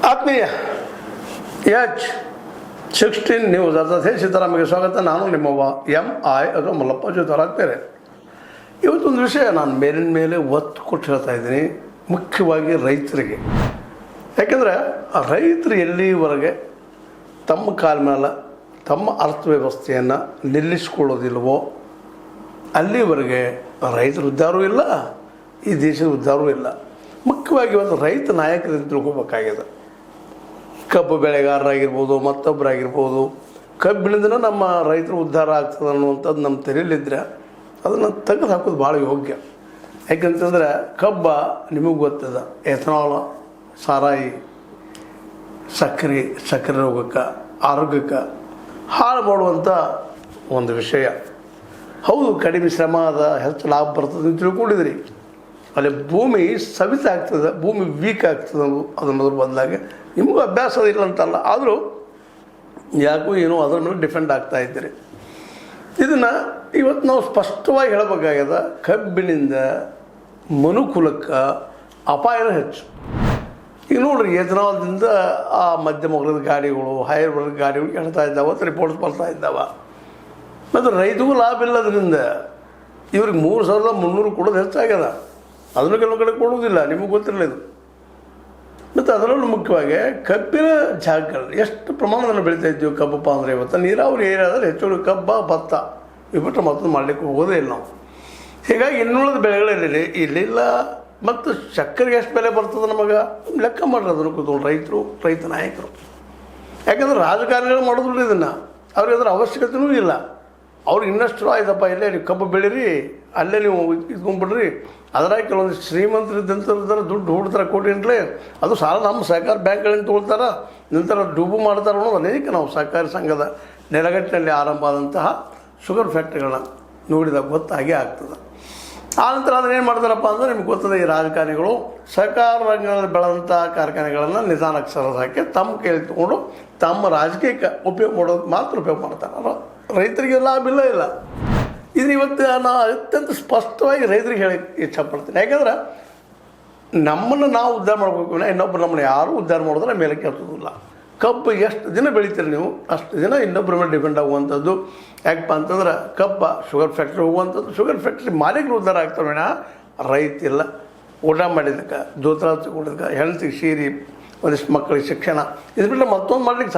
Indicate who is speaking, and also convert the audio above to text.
Speaker 1: ಆತ್ಮೀಯ H16 news ಅರ್ಥಾತ್ ಸೀತಾರಾಮಗೆ ಸ್ವಾಗತ. ನಾನು ನಿಮ್ಮವ್ವ MI ಅಥವಾ ಮಲ್ಲಪ್ಪ ಜೊತೆರಾಗ್ತೇನೆ. ಇವತ್ತೊಂದು ವಿಷಯ ನಾನು ಮೇಲಿನ ಮೇಲೆ ಒತ್ತು ಕೊಟ್ಟು ಹೇಳ್ತಾ ಇದ್ದೀನಿ, ಮುಖ್ಯವಾಗಿ ರೈತರಿಗೆ. ಯಾಕೆಂದರೆ ರೈತರು ಎಲ್ಲಿವರೆಗೆ ತಮ್ಮ ಕಾಲ ಮೇಲೆ ತಮ್ಮ ಅರ್ಥವ್ಯವಸ್ಥೆಯನ್ನು ನಿಲ್ಲಿಸ್ಕೊಳ್ಳೋದಿಲ್ವೋ ಅಲ್ಲಿವರೆಗೆ ರೈತರ ಉದ್ಧಾರವೂ ಇಲ್ಲ, ಈ ದೇಶದ ಉದ್ಧಾರವೂ ಇಲ್ಲ. ಮುಖ್ಯವಾಗಿ ಒಂದು ರೈತ ನಾಯಕರಿಂದ ತಿಳ್ಕೊಬೇಕಾಗಿದೆ. ಕಬ್ಬು ಬೆಳೆಗಾರರಾಗಿರ್ಬೋದು, ಮತ್ತೊಬ್ಬರಾಗಿರ್ಬೋದು, ಕಬ್ಬಿನಿಂದ ನಮ್ಮ ರೈತರು ಉದ್ಧಾರ ಆಗ್ತದೆ ಅನ್ನುವಂಥದ್ದು ನಮ್ಮ ತಲೆಯಲ್ಲಿದ್ದರೆ ಅದನ್ನು ತೆಗೆದು ಹಾಕೋದು ಭಾಳ ಯೋಗ್ಯ. ಯಾಕಂತಂದರೆ ಕಬ್ಬ ನಿಮಗೆ ಗೊತ್ತದ, ಎಥನಾಲ್, ಸಾರಾಯಿ, ಸಕ್ಕರೆ ರೋಗಕ್ಕೆ, ಆರೋಗ್ಯಕ್ಕೆ ಹಾಳು ಮಾಡುವಂಥ ಒಂದು ವಿಷಯ. ಹೌದು, ಕಡಿಮೆ ಶ್ರಮ ಅದ, ಹೆಚ್ಚು ಲಾಭ ಬರ್ತದೆ ಅಂತ ತಿಳ್ಕೊಂಡಿದ್ರಿ. ಅಲ್ಲಿ ಭೂಮಿ ಸವಿತ ಆಗ್ತದೆ, ಭೂಮಿ ವೀಕ್ ಆಗ್ತದೆ ಅನ್ನೋದ್ರ ಬದಲಾಗಿ ನಿಮಗೂ ಅಭ್ಯಾಸ ಇಲ್ಲ ಅಂತಲ್ಲ, ಆದರೂ ಯಾಕೋ ಏನೋ ಅದರ ಮೇಲೆ ಡಿಪೆಂಡ್ ಆಗ್ತಾ ಇದ್ದೀರಿ. ಇದನ್ನು ಇವತ್ತು ನಾವು ಸ್ಪಷ್ಟವಾಗಿ ಹೇಳಬೇಕಾಗ್ಯದ. ಕಬ್ಬಿನಿಂದ ಮನುಕುಲಕ್ಕೆ ಅಪಾಯನೂ ಹೆಚ್ಚು. ಈಗ ನೋಡ್ರಿ, ಎಥನಾಲ್ದಿಂದ ಆ ಮಧ್ಯಮ ವರ್ಗದ ಗಾಡಿಗಳು, ಹೈಯರ್ ವರ್ಗದ ಗಾಡಿಗಳು ಕೆಡ್ತಾ ಇದ್ದಾವೆ ಅಂತ ರಿಪೋರ್ಟ್ಸ್ ಬರ್ತಾ ಇದ್ದಾವೆ. ಮತ್ತು ರೈತಗೂ ಲಾಭ ಇಲ್ಲ ಅದರಿಂದ. ಇವ್ರಿಗೆ 3,300 ಕೊಡೋದು ಹೆಚ್ಚಾಗ್ಯದ, ಅದನ್ನು ಕೆಲವು ಕಡೆ ಕೊಡುವುದಿಲ್ಲ, ನಿಮಗೆ ಗೊತ್ತಿರಲಿಲ್ಲ ಇದು. ಮತ್ತು ಅದರಲ್ಲೂ ಮುಖ್ಯವಾಗಿ ಕಬ್ಬಿನ ಜಾಗಗಳು ಎಷ್ಟು ಪ್ರಮಾಣದಲ್ಲಿ ಬೆಳೀತಾ ಇದ್ದೀವಿ. ಕಬ್ಬಪ್ಪ ಅಂದರೆ ಇವತ್ತು ನೀರಾವರಿ ಏರಿಯಾದಲ್ಲಿ ಹೆಚ್ಚು ಕಬ್ಬ, ಭತ್ತ ಇವು ಬಿಟ್ಟರೆ ಮತ್ತೊಂದು ಮಾಡಲಿಕ್ಕೆ ಹೋಗೋದೇ ಇಲ್ಲ ನಾವು. ಹೀಗಾಗಿ ಇನ್ನುಳಿದ ಬೆಳೆಗಳಲ್ಲಿ ಇಲ್ಲಿಲ್ಲ. ಮತ್ತು ಸಕ್ಕರೆಗೆ ಎಷ್ಟು ಬೆಲೆ ಬರ್ತದೆ ನಮಗೆ ಲೆಕ್ಕ ಮಾಡ್ರಿ, ಅದನ್ನು ಕೂತ್ಕೊಂಡು ರೈತ ನಾಯಕರು. ಯಾಕಂದ್ರೆ ರಾಜಕಾರಣಿಗಳು ಮಾಡೋದಿಲ್ಲ ಇದನ್ನು, ಅವ್ರಿಗೆ ಅದರ ಅವಶ್ಯಕತೆಯೂ ಇಲ್ಲ. ಅವ್ರಿಗೆ ಇನ್ನಷ್ಟು ಆಯ್ತಪ್ಪ, ಇಲ್ಲೇ ನೀವು ಕಬ್ಬು ಬೆಳೀರಿ, ಅಲ್ಲೇ ನೀವು ಇದ್ಕೊಂಡ್ಬಿಡ್ರಿ. ಅದರಾಗಿ ಕೆಲವೊಂದು ಶ್ರೀಮಂತರಿದ್ದಂಥವ್ರ ದುಡ್ಡು ಹೂಡ್ತಾರೆ ಕೋಟಿಂಟ್ಲೆ, ಅದು ಸಾಲ ನಮ್ಮ ಸಹಕಾರ ಬ್ಯಾಂಕ್ಗಳಿಂದ ತೊಗೊಳ್ತಾರೆ, ನಂತರ ಡೂಬು ಮಾಡ್ತಾರೆ ಅನ್ನೋದು ಅನೇಕ ನಾವು ಸಹಕಾರಿ ಸಂಘದ ನೆಲಗಟ್ಟಿನಲ್ಲಿ ಆರಂಭ ಆದಂತಹ ಶುಗರ್ ಫ್ಯಾಕ್ಟ್ರಿಗಳನ್ನ ನೋಡಿದಾಗ ಗೊತ್ತಾಗೇ ಆಗ್ತದೆ. ಆನಂತರ ಅದನ್ನೇನು ಮಾಡ್ತಾರಪ್ಪ ಅಂದರೆ ನಿಮ್ಗೆ ಗೊತ್ತದೆ, ಈ ರಾಜಕಾರಣಿಗಳು ಸಹಕಾರ ರಂಗಗಳಲ್ಲಿ ಬೆಳೆದಂಥ ಕಾರ್ಖಾನೆಗಳನ್ನು ನಿಧಾನಕ್ಕೆ ಸರಿಸಾಕಿ ತಮ್ಮ ಕೈಯಲ್ಲಿ ತೊಗೊಂಡು ತಮ್ಮ ರಾಜಕೀಯಕ್ಕೆ ಉಪಯೋಗ ಮಾಡೋದು ಮಾತ್ರ ಉಪಯೋಗ ಮಾಡ್ತಾರೆ. ರೈತರಿಗೆ ಲಾಭ ಇಲ್ಲ. ಇದು ಇವತ್ತು ನಾನು ಅತ್ಯಂತ ಸ್ಪಷ್ಟವಾಗಿ ರೈತರಿಗೆ ಹೇಳಿ ಇಚ್ಛಪಡ್ತೀನಿ. ಯಾಕಂದ್ರೆ ನಮ್ಮನ್ನು ನಾವು ಉದ್ಧಾರ ಮಾಡ್ಬೇಕು, ಇನ್ನೊಬ್ಬರು ನಮ್ಮನ್ನು ಯಾರೂ ಉದ್ಧಾರ ಮಾಡಿದ್ರೆ ಮೇಲೆ ಕೆಲ್ಸೋದಿಲ್ಲ. ಕಬ್ಬು ಎಷ್ಟು ದಿನ ಬೆಳಿತೀರಿ ನೀವು, ಅಷ್ಟು ದಿನ ಇನ್ನೊಬ್ಬರ ಮೇಲೆ ಡಿಪೆಂಡ್ ಆಗುವಂಥದ್ದು. ಯಾಕಪ್ಪ ಅಂತಂದ್ರೆ ಕಬ್ಬ ಶುಗರ್ ಫ್ಯಾಕ್ಟ್ರಿ ಹೋಗುವಂಥದ್ದು, ಶುಗರ್ ಫ್ಯಾಕ್ಟ್ರಿ ಮಾಲೀಕರು ಉದ್ಧಾರ ಆಗ್ತವೆ, ರೈತ ಇಲ್ಲ. ಊಟ ಮಾಡಿದ್ದಕ್ಕೆ, ದೋತ್ರ ತಗೊಂಡಿದ್ದಕ್ಕೆ, ಹೆಲ್ತಿಗೆ ಸೀರಿ, ಒಂದಿಷ್ಟು ಮಕ್ಕಳಿಗೆ ಶಿಕ್ಷಣ, ಇದು ಬಿಟ್ಟರೆ ಮತ್ತೊಂದು ಮಾಡ್ಲಿಕ್ಕೆ ಸಾಧ್ಯ